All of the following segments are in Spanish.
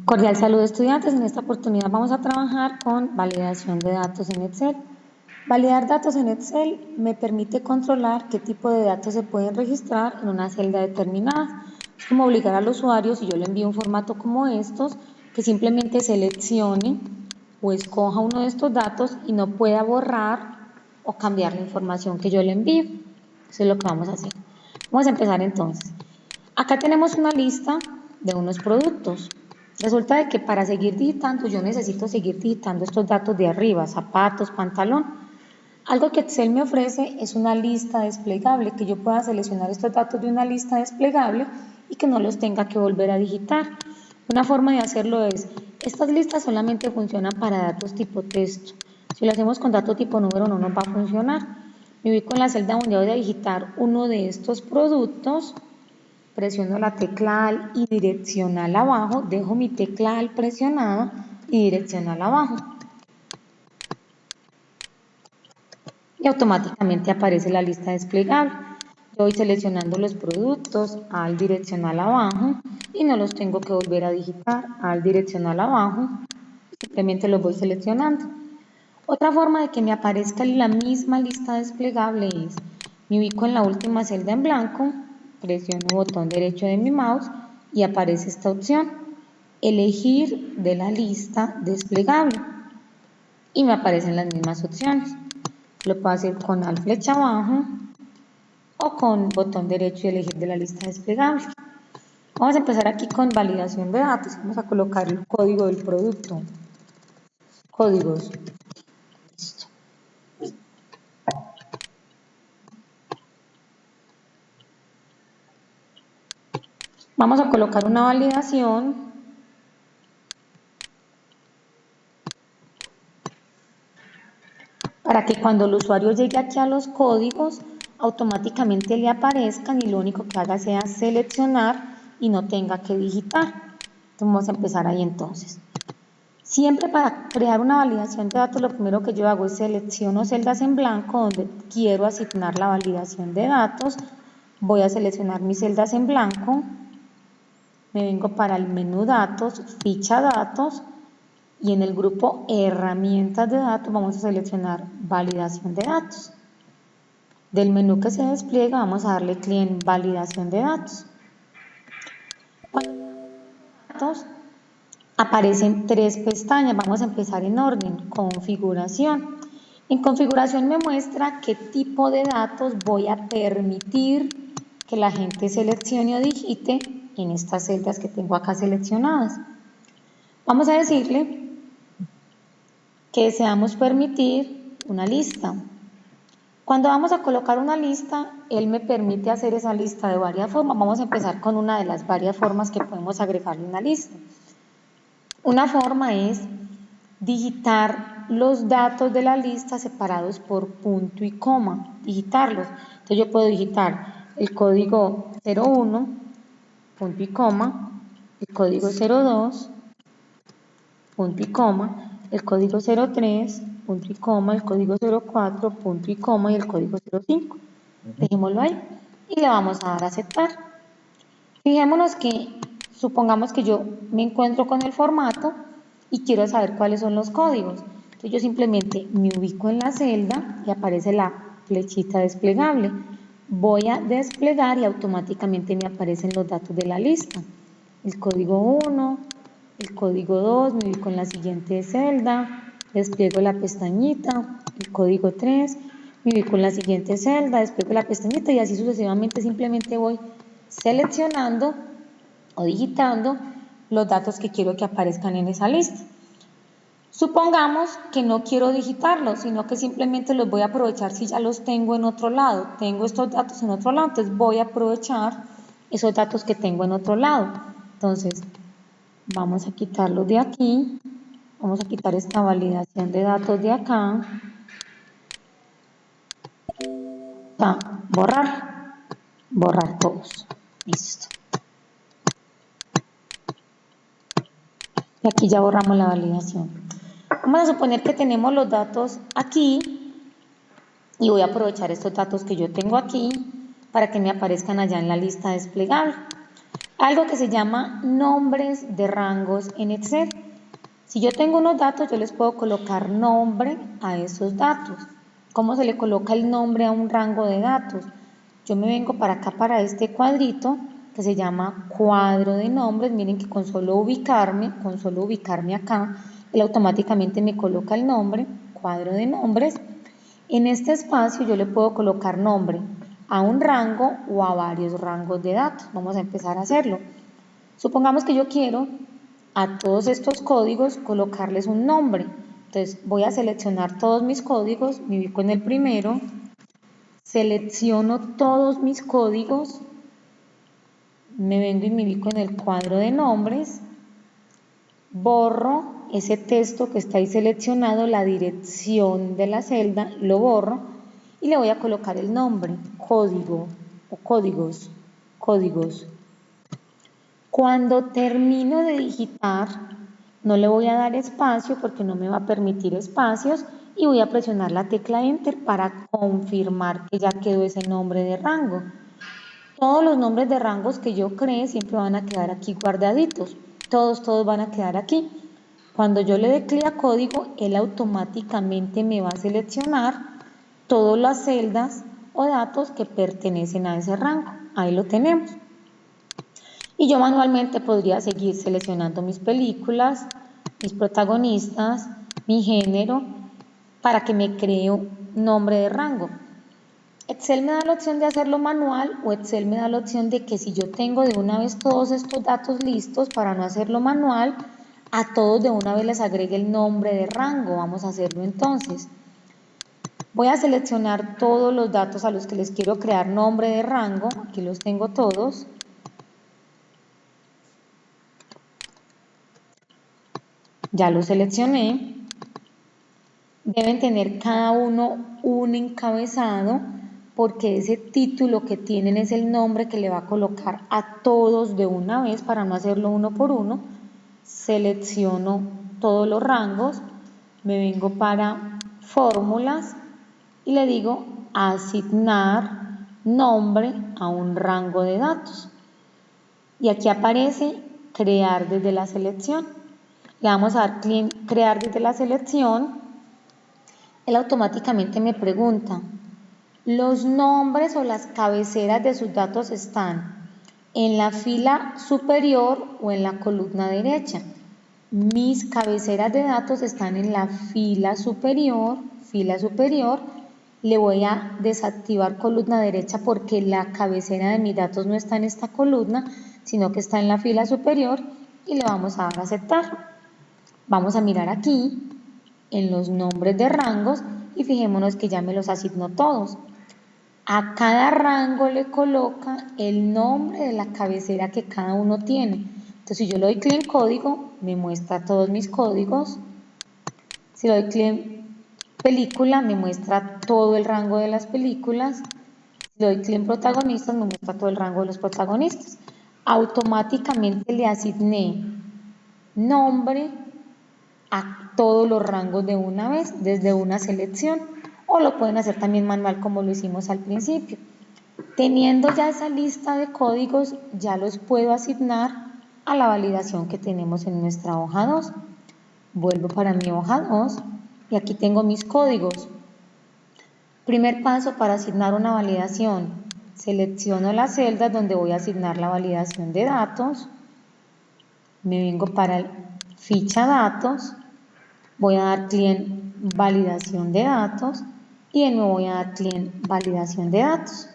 Cordial saludo estudiantes, en esta oportunidad vamos a trabajar con validación de datos en Excel. Validar datos en Excel me permite controlar qué tipo de datos se pueden registrar en una celda determinada. Es como obligar al usuario, si yo le envío un formato como estos, que simplemente seleccione o escoja uno de estos datos y no pueda borrar o cambiar la información que yo le envío. Eso es lo que vamos a hacer. Vamos a empezar entonces. Acá tenemos una lista de unos productos. Resulta de que para seguir digitando, yo necesito seguir digitando estos datos de arriba, zapatos, pantalón. Algo que Excel me ofrece es una lista desplegable, que yo pueda seleccionar estos datos de una lista desplegable y que no los tenga que volver a digitar. Una forma de hacerlo es, estas listas solamente funcionan para datos tipo texto. Si lo hacemos con datos tipo número no nos va a funcionar. Me ubico en la celda donde voy a digitar uno de estos productos. Presiono la tecla Alt y direccional abajo, dejo mi tecla Alt presionada y direccional abajo. Y automáticamente aparece la lista desplegable. Yo voy seleccionando los productos, Alt direccional abajo, y no los tengo que volver a digitar, Alt direccional abajo, simplemente los voy seleccionando. Otra forma de que me aparezca la misma lista desplegable es, me ubico en la última celda en blanco, presiono botón derecho de mi mouse y aparece esta opción, elegir de la lista desplegable, y me aparecen las mismas opciones. Lo puedo hacer con Alt flecha abajo o con botón derecho y elegir de la lista desplegable. Vamos a empezar aquí con validación de datos. Vamos a colocar el código del producto. Códigos. Listo. Vamos a colocar una validación para que cuando el usuario llegue aquí a los códigos, automáticamente le aparezcan y lo único que haga sea seleccionar y no tenga que digitar. Entonces vamos a empezar ahí entonces. Siempre para crear una validación de datos, lo primero que yo hago es selecciono celdas en blanco donde quiero asignar la validación de datos. Voy a seleccionar mis celdas en blanco. Me vengo para el menú datos, ficha datos, y en el grupo herramientas de datos vamos a seleccionar validación de datos. Del menú que se despliega vamos a darle clic en validación de datos. Aparecen tres pestañas, vamos a empezar en orden, configuración. En configuración me muestra qué tipo de datos voy a permitir que la gente seleccione o digite en estas celdas que tengo acá seleccionadas. Vamos a decirle que deseamos permitir una lista. Cuando vamos a colocar una lista, él me permite hacer esa lista de varias formas. Vamos a empezar con una de las varias formas que podemos agregarle una lista. Una forma es digitar los datos de la lista separados por punto y coma, digitarlos. Entonces yo puedo digitar el código 01, punto y coma, el código 02, punto y coma, el código 03, punto y coma, el código 04, punto y coma y el código 05. Dejémoslo ahí y le vamos a dar a aceptar. Fijémonos que, supongamos que yo me encuentro con el formato y quiero saber cuáles son los códigos. Entonces yo simplemente me ubico en la celda y aparece la flechita desplegable. Voy a desplegar y automáticamente me aparecen los datos de la lista. El código 1, el código 2, me ubico en la siguiente celda, despliego la pestañita, el código 3, me ubico en la siguiente celda, despliego la pestañita y así sucesivamente simplemente voy seleccionando o digitando los datos que quiero que aparezcan en esa lista. Supongamos que no quiero digitarlos, sino que simplemente los voy a aprovechar si ya los tengo en otro lado. Tengo estos datos en otro lado, entonces voy a aprovechar esos datos que tengo en otro lado. Entonces, vamos a quitarlos de aquí. Vamos a quitar esta validación de datos de acá. Borrar todos. Listo. Y aquí ya borramos la validación. Vamos a suponer que tenemos los datos aquí y voy a aprovechar estos datos que yo tengo aquí para que me aparezcan allá en la lista desplegable. algo que se llama nombres de rangos en Excel. Si yo tengo unos datos, yo les puedo colocar nombre a esos datos. ¿Cómo se le coloca el nombre a un rango de datos? Yo me vengo para acá, para este cuadrito que se llama cuadro de nombres. Miren que con solo ubicarme acá, él automáticamente me coloca el nombre, cuadro de nombres. En este espacio yo le puedo colocar nombre a un rango o a varios rangos de datos. Vamos a empezar a hacerlo. Supongamos que yo quiero a todos estos códigos colocarles un nombre. Entonces voy a seleccionar todos mis códigos, me ubico en el primero, selecciono todos mis códigos, me vengo y me ubico en el cuadro de nombres, borro ese texto que está ahí seleccionado, la dirección de la celda, lo borro y le voy a colocar el nombre, código o códigos. Cuando termino de digitar, no le voy a dar espacio porque no me va a permitir espacios y voy a presionar la tecla Enter para confirmar que ya quedó ese nombre de rango. Todos los nombres de rangos que yo cree siempre van a quedar aquí guardaditos. Todos van a quedar aquí. Cuando yo le dé clic a código, él automáticamente me va a seleccionar todas las celdas o datos que pertenecen a ese rango. Ahí lo tenemos. Y yo manualmente podría seguir seleccionando mis películas, mis protagonistas, mi género, para que me cree un nombre de rango. Excel me da la opción de hacerlo manual o Excel me da la opción de que si yo tengo de una vez todos estos datos listos para no hacerlo manual, a todos de una vez les agregue el nombre de rango. Vamos a hacerlo entonces. Voy a seleccionar todos los datos a los que les quiero crear nombre de rango. Aquí los tengo todos. Ya lo seleccioné. Deben tener cada uno un encabezado porque ese título que tienen es el nombre que le va a colocar a todos de una vez para no hacerlo uno por uno. Selecciono todos los rangos, me vengo para fórmulas y le digo asignar nombre a un rango de datos. Y aquí aparece crear desde la selección. Le vamos a dar clic en crear desde la selección. Él automáticamente me pregunta, ¿los nombres o las cabeceras de sus datos están en la fila superior o en la columna derecha? Mis cabeceras de datos están en la fila superior. Le voy a desactivar columna derecha porque la cabecera de mis datos no está en esta columna, sino que está en la fila superior y le vamos a dar a aceptar. Vamos a mirar aquí en los nombres de rangos y fijémonos que ya me los asignó todos. A cada rango le coloca el nombre de la cabecera que cada uno tiene. Entonces, si yo le doy clic en código, me muestra todos mis códigos. Si le doy clic en película, me muestra todo el rango de las películas. Si le doy clic en protagonistas, me muestra todo el rango de los protagonistas. Automáticamente le asigné nombre a todos los rangos de una vez, desde una selección, o lo pueden hacer también manual como lo hicimos al principio. Teniendo ya esa lista de códigos, ya los puedo asignar a la validación que tenemos en nuestra hoja 2. Vuelvo para mi hoja 2 y aquí tengo mis códigos. Primer paso para asignar una validación. Selecciono las celdas donde voy a asignar la validación de datos. Me vengo para ficha datos. Voy a dar clic en validación de datos y de nuevo voy a dar clic en validación de datos.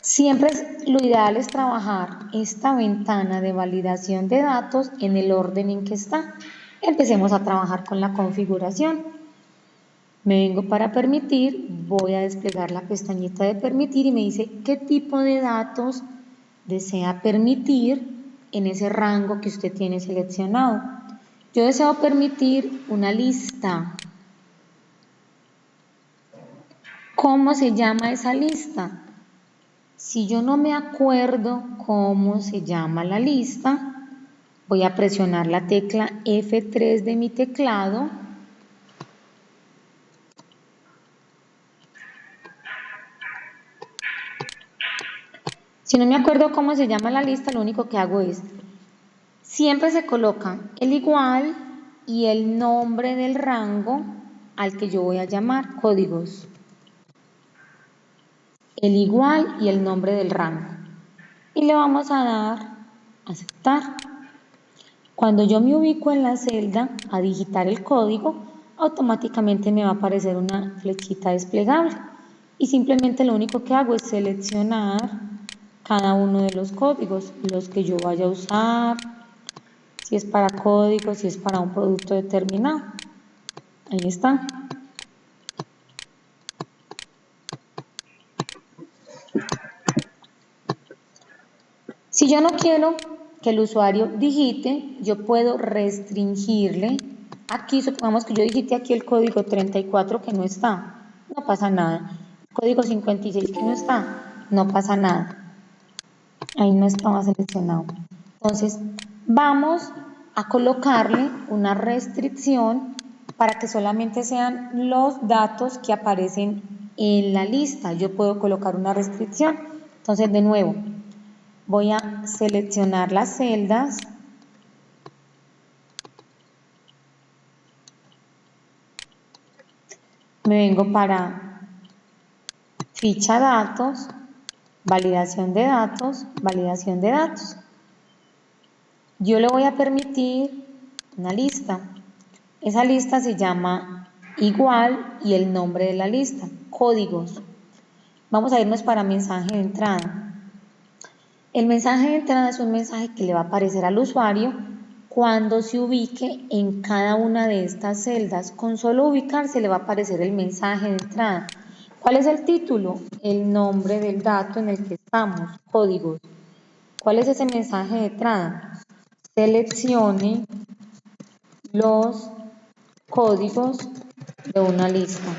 Siempre lo ideal es trabajar esta ventana de validación de datos en el orden en que está. Empecemos a trabajar con la configuración. Me vengo para permitir, voy a desplegar la pestañita de permitir y me dice qué tipo de datos desea permitir en ese rango que usted tiene seleccionado. Yo deseo permitir una lista. ¿Cómo se llama esa lista? Si yo no me acuerdo cómo se llama la lista, voy a presionar la tecla F3 de mi teclado. Si no me acuerdo cómo se llama la lista, lo único que hago es, siempre se coloca el igual y el nombre del rango al que yo voy a llamar códigos. El igual y el nombre del rango. Y le vamos a dar aceptar. Cuando yo me ubico en la celda a digitar el código, automáticamente me va a aparecer una flechita desplegable. Y simplemente lo único que hago es seleccionar cada uno de los códigos, los que yo vaya a usar, si es para código, si es para un producto determinado. Ahí está. Si yo no quiero que el usuario digite, yo puedo restringirle. Aquí, supongamos que yo digite aquí el código 34 que no está, no pasa nada. El código 56 que no está, no pasa nada. Ahí no estaba seleccionado. Entonces, vamos a colocarle una restricción para que solamente sean los datos que aparecen en la lista. Yo puedo colocar una restricción. Entonces, de nuevo, voy a seleccionar las celdas. Me vengo para ficha datos, validación de datos, validación de datos. Yo le voy a permitir una lista. Esa lista se llama igual y el nombre de la lista, códigos. Vamos a irnos para mensaje de entrada. El mensaje de entrada es un mensaje que le va a aparecer al usuario cuando se ubique en cada una de estas celdas. Con solo ubicarse le va a aparecer el mensaje de entrada. ¿Cuál es el título? El nombre del dato en el que estamos, códigos. ¿Cuál es ese mensaje de entrada? Seleccione los códigos de una lista.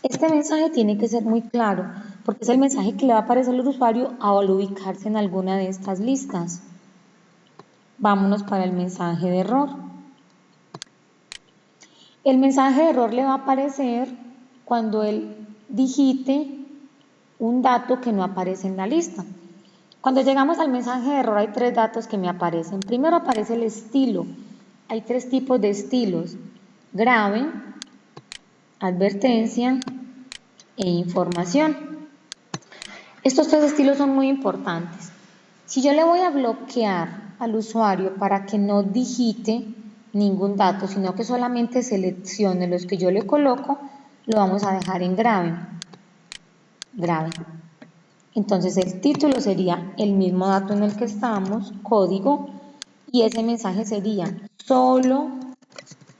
Este mensaje tiene que ser muy claro, porque es el mensaje que le va a aparecer al usuario al ubicarse en alguna de estas listas. Vámonos para el mensaje de error. El mensaje de error le va a aparecer cuando él digite un dato que no aparece en la lista. Cuando llegamos al mensaje de error hay tres datos que me aparecen. Primero aparece el estilo. Hay tres tipos de estilos: grave, advertencia e información. Estos tres estilos son muy importantes. Si yo le voy a bloquear al usuario para que no digite ningún dato, sino que solamente seleccione los que yo le coloco, lo vamos a dejar en grave. Grave. Entonces el título sería el mismo dato en el que estamos, código, y ese mensaje sería: solo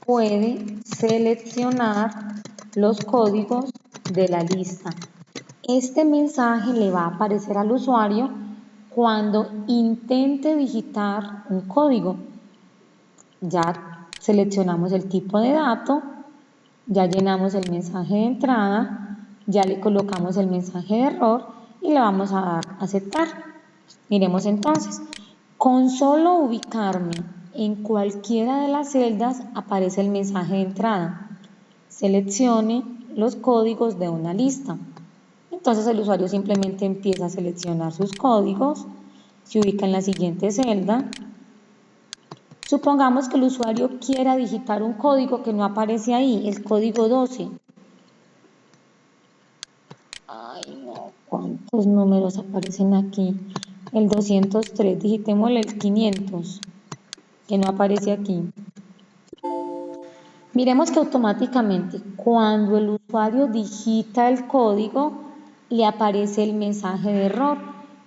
puede seleccionar los códigos de la lista. Este mensaje le va a aparecer al usuario cuando intente digitar un código. Ya seleccionamos el tipo de dato, ya llenamos el mensaje de entrada, ya le colocamos el mensaje de error y le vamos a dar a aceptar. Miremos entonces, con solo ubicarme en cualquiera de las celdas aparece el mensaje de entrada. Seleccione los códigos de una lista. Entonces el usuario simplemente empieza a seleccionar sus códigos, se ubica en la siguiente celda. Supongamos que el usuario quiera digitar un código que no aparece ahí, el código 12. Ay, no, ¿cuántos números aparecen aquí? El 203, digitémosle el 500, que no aparece aquí. Miremos que automáticamente cuando el usuario digita el código, le aparece el mensaje de error.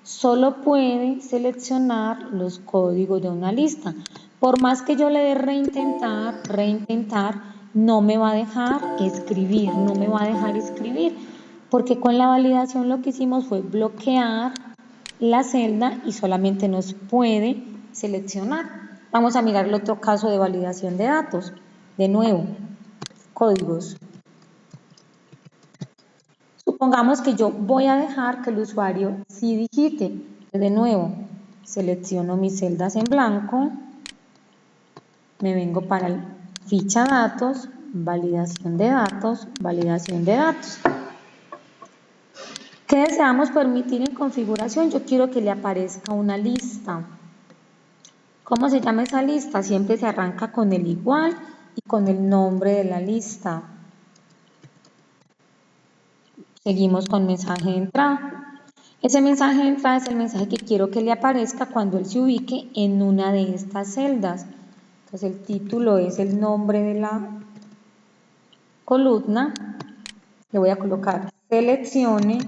Solo puede seleccionar los códigos de una lista. Por más que yo le dé reintentar, no me va a dejar escribir, porque con la validación lo que hicimos fue bloquear la celda y solamente nos puede seleccionar. Vamos a mirar el otro caso de validación de datos. De nuevo, códigos. Supongamos que yo voy a dejar que el usuario sí digite. De nuevo, selecciono mis celdas en blanco, me vengo para ficha datos, validación de datos, validación de datos. ¿Qué deseamos permitir en configuración? Yo quiero que le aparezca una lista. ¿Cómo se llama esa lista? Siempre se arranca con el igual y con el nombre de la lista. Seguimos con mensaje de entrada. Ese mensaje de entrada es el mensaje que quiero que le aparezca cuando él se ubique en una de estas celdas. Entonces el título es el nombre de la columna. Le voy a colocar seleccione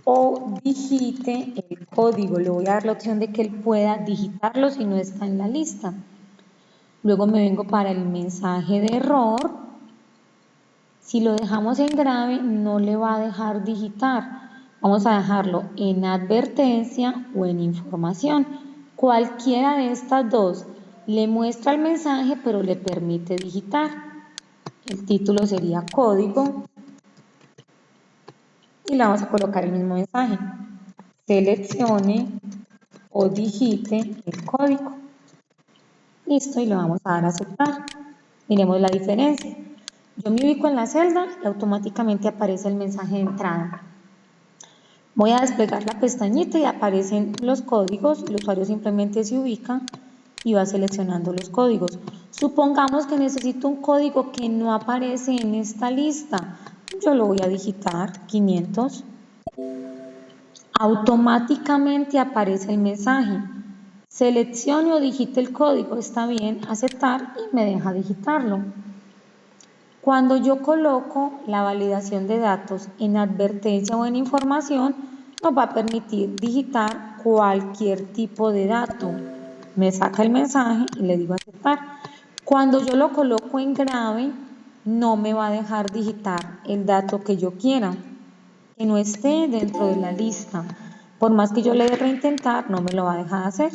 o digite el código. Le voy a dar la opción de que él pueda digitarlo si no está en la lista. Luego me vengo para el mensaje de error. Si lo dejamos en grave, no le va a dejar digitar. Vamos a dejarlo en advertencia o en información. Cualquiera de estas dos le muestra el mensaje, pero le permite digitar. El título sería código. Y le vamos a colocar el mismo mensaje. Seleccione o digite el código. Listo, y le vamos a dar a aceptar. Miremos la diferencia. Yo me ubico en la celda y automáticamente aparece el mensaje de entrada. Voy a desplegar la pestañita y aparecen los códigos. El usuario simplemente se ubica y va seleccionando los códigos. Supongamos que necesito un código que no aparece en esta lista. Yo lo voy a digitar, 500. Automáticamente aparece el mensaje. Seleccione o digite el código. Está bien, aceptar y me deja digitarlo. Cuando yo coloco la validación de datos en advertencia o en información, nos va a permitir digitar cualquier tipo de dato. Me saca el mensaje y le digo aceptar. Cuando yo lo coloco en grave, no me va a dejar digitar el dato que yo quiera, que no esté dentro de la lista. Por más que yo le dé reintentar, no me lo va a dejar hacer.